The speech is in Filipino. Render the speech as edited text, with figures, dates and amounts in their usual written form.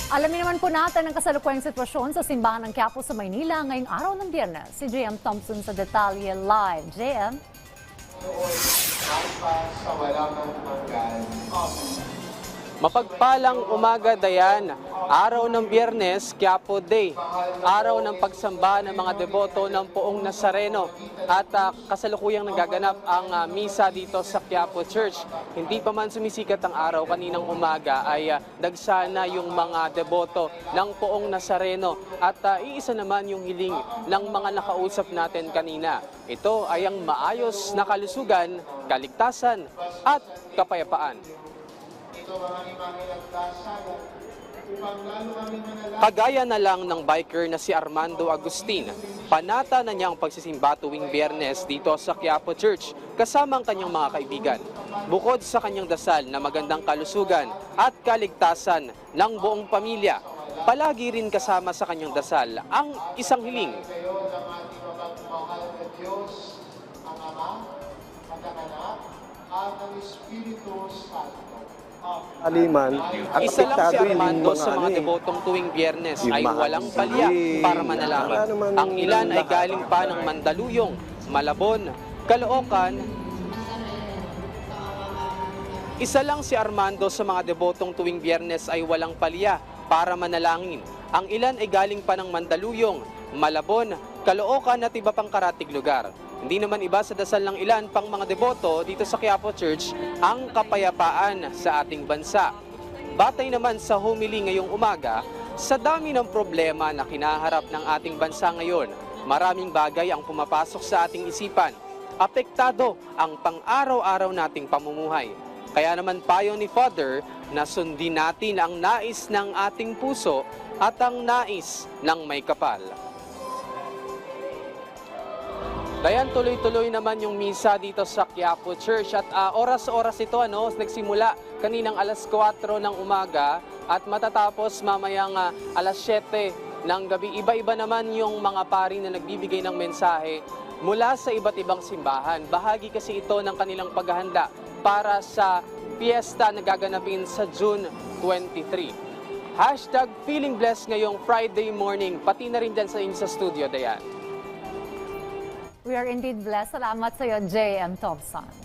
Alamin naman po natin ang kasalukuyang sitwasyon sa simbahan ng Quiapo sa Maynila ngayong araw ng Biyernes. Si JM Thompson sa detalye live. JM? Mapagpalang umaga, Dayan. Araw ng Biyernes, Quiapo Day. Araw ng pagsamba ng mga deboto ng Poong Nazareno. At kasalukuyang nagaganap ang misa dito sa Quiapo Church. Hindi pa man sumisikat ang araw, kaninang umaga ay dagsana yung mga deboto ng Poong Nazareno. At iisa naman yung hiling ng mga nakausap natin kanina. Ito ay ang maayos na kalusugan, kaligtasan at kapayapaan. Kagaya na lang ng biker na si Armando Agustin, panata na niya ang pagsisimba tuwing Biyernes dito sa Quiapo Church kasama ang kanyang mga kaibigan. Bukod sa kanyang dasal na magandang kalusugan at kaligtasan ng buong pamilya, palagi rin kasama sa kanyang dasal ang isang hiling. Aliman, ang Isa lang si apektado yung Armando mga sa mga debotong tuwing Biyernes ay yung walang mga palya sili, para manalangin. para naman Ang ilan ay lahat. galing pa ng Mandaluyong, Malabon, Caloocan. Isa lang si Armando sa mga debotong tuwing Biyernes ay walang palya para manalangin. Ang ilan ay galing pa ng Mandaluyong, Malabon, Caloocan at iba pang karatig lugar. Hindi naman iba sa dasal ng ilan pang mga deboto dito sa Quiapo Church ang kapayapaan sa ating bansa. Batay naman sa homily ngayong umaga, sa dami ng problema na kinaharap ng ating bansa ngayon, maraming bagay ang pumapasok sa ating isipan. Apektado ang pang-araw-araw nating pamumuhay. Kaya naman payo ni Father na sundin natin ang nais ng ating puso at ang nais ng may kapal. Dayan, tuloy-tuloy naman yung misa dito sa Quiapo Church at oras-oras ito nagsimula kaninang alas 4 ng umaga at matatapos mamayang alas 7 ng gabi. Iba-iba naman yung mga pari na nagbibigay ng mensahe mula sa iba't ibang simbahan. Bahagi kasi ito ng kanilang paghahanda para sa fiesta na gaganapin sa June 23. #feeling blessed ngayong Friday morning, pati na rin dyan sa inyo sa studio, Dayan. We are indeed blessed. Salamat sa iyo, JM Thompson.